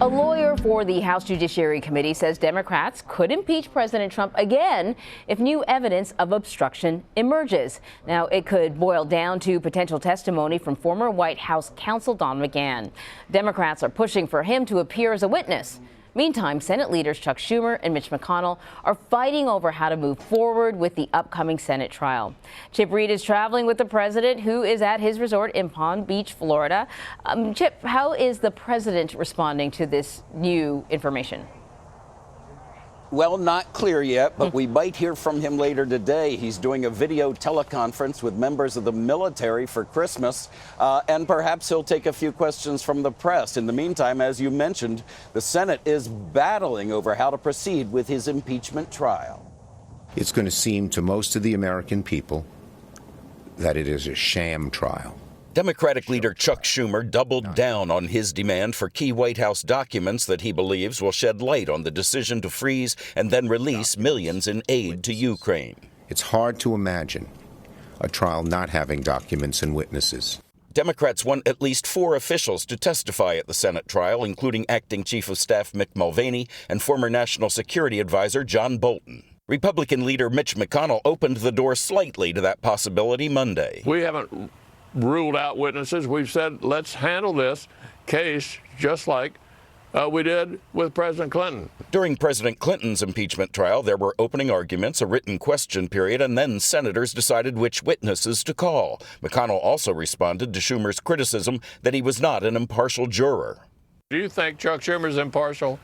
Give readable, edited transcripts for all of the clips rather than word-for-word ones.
A lawyer for the House Judiciary Committee says Democrats could impeach President Trump again if new evidence of obstruction emerges. Now, it could boil down to potential testimony from former White House counsel Don McGahn. Democrats are pushing for him to appear as a witness. Meantime, Senate leaders Chuck Schumer and Mitch McConnell are fighting over how to move forward with the upcoming Senate trial. Chip Reid is traveling with the president, who is at his resort in Palm Beach, Florida. Chip, how is the president responding to this new information? Well, not clear yet, but we might hear from him later today. He's doing a video teleconference with members of the military for Christmas, and perhaps he'll take a few questions from the press. In the meantime, as you mentioned, the Senate is battling over how to proceed with his impeachment trial. It's going to seem to most of the American people that it is a sham trial. Democratic leader Chuck Schumer doubled down on his demand for key White House documents that he believes will shed light on the decision to freeze and then release millions in aid to Ukraine. It's hard to imagine a trial not having documents and witnesses. Democrats want at least 4 officials to testify at the Senate trial, including Acting Chief of Staff Mick Mulvaney and former National Security Advisor John Bolton. Republican leader Mitch McConnell opened the door slightly to that possibility Monday. We haven't ruled out witnesses. We've said, let's handle this case just like we did with President Clinton. During President Clinton's impeachment trial, there were opening arguments, a written question period, and then senators decided which witnesses to call. McConnell also responded to Schumer's criticism that he was not an impartial juror. Do you think Chuck Schumer's impartial?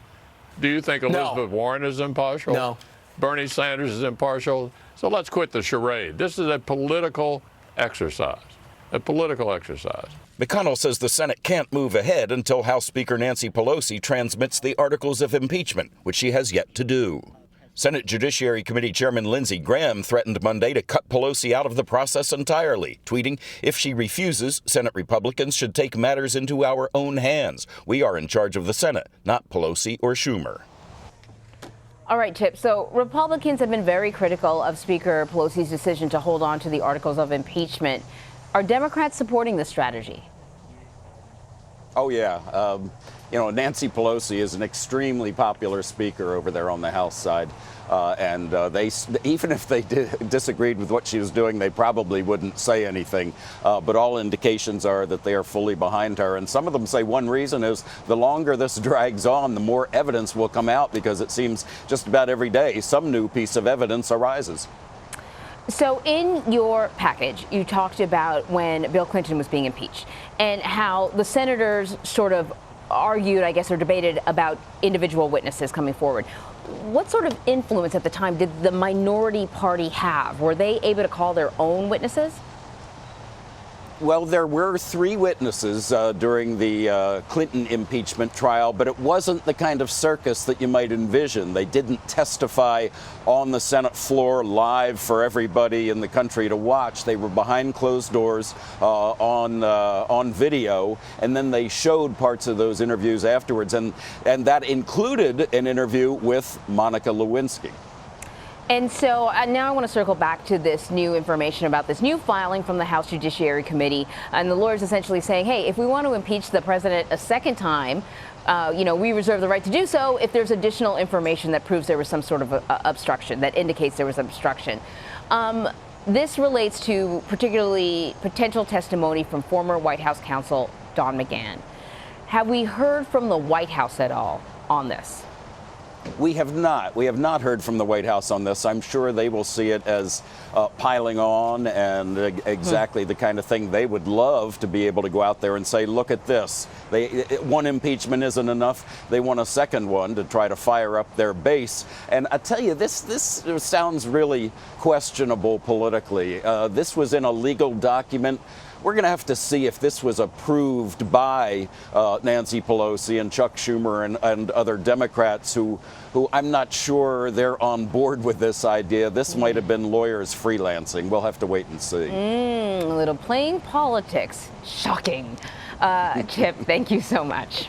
Do you think Elizabeth Warren is impartial? No. Bernie Sanders is impartial? So let's quit the charade. This is a political exercise. A political exercise. McConnell says the Senate can't move ahead until House Speaker Nancy Pelosi transmits the articles of impeachment, which she has yet to do. Senate Judiciary Committee Chairman Lindsey Graham threatened Monday to cut Pelosi out of the process entirely, tweeting, "If she refuses, Senate Republicans should take matters into our own hands. We are in charge of the Senate, not Pelosi or Schumer." All right, Chip. So Republicans have been very critical of Speaker Pelosi's decision to hold on to the articles of impeachment. Are Democrats supporting this strategy? Oh, yeah. Nancy Pelosi is an extremely popular speaker over there on the House side. And even if they disagreed with what she was doing, they probably wouldn't say anything. But all indications are that they are fully behind her. And some of them say one reason is the longer this drags on, the more evidence will come out, because it seems just about every day some new piece of evidence arises. So in your package, you talked about when Bill Clinton was being impeached and how the senators sort of argued, I guess, or debated about individual witnesses coming forward. What sort of influence at the time did the minority party have? Were they able to call their own witnesses? Well, there were 3 witnesses during the Clinton impeachment trial, but it wasn't the kind of circus that you might envision. They didn't testify on the Senate floor live for everybody in the country to watch. They were behind closed doors on video, and then they showed parts of those interviews afterwards, and that included an interview with Monica Lewinsky. And so now I want to circle back to this new information about this new filing from the House Judiciary Committee. And the lawyers essentially saying, hey, if we want to impeach the president a second time, we reserve the right to do so if there's additional information that proves there was some sort of obstruction, that indicates there was obstruction. This relates to particularly potential testimony from former White House counsel Don McGahn. Have we heard from the White House at all on this? We have not. We have not heard from the White House on this. I'm sure they will see it as piling on and exactly the kind of thing they would love to be able to go out there and say, look at this. One impeachment isn't enough. They want a second one to try to fire up their base. And I tell you, this sounds really questionable politically. This was in a legal document. We're going to have to see if this was approved by Nancy Pelosi and Chuck Schumer and other Democrats who I'm not sure they're on board with this idea. This might have been lawyers freelancing. We'll have to wait and see. A little plain politics. Shocking. Chip, thank you so much.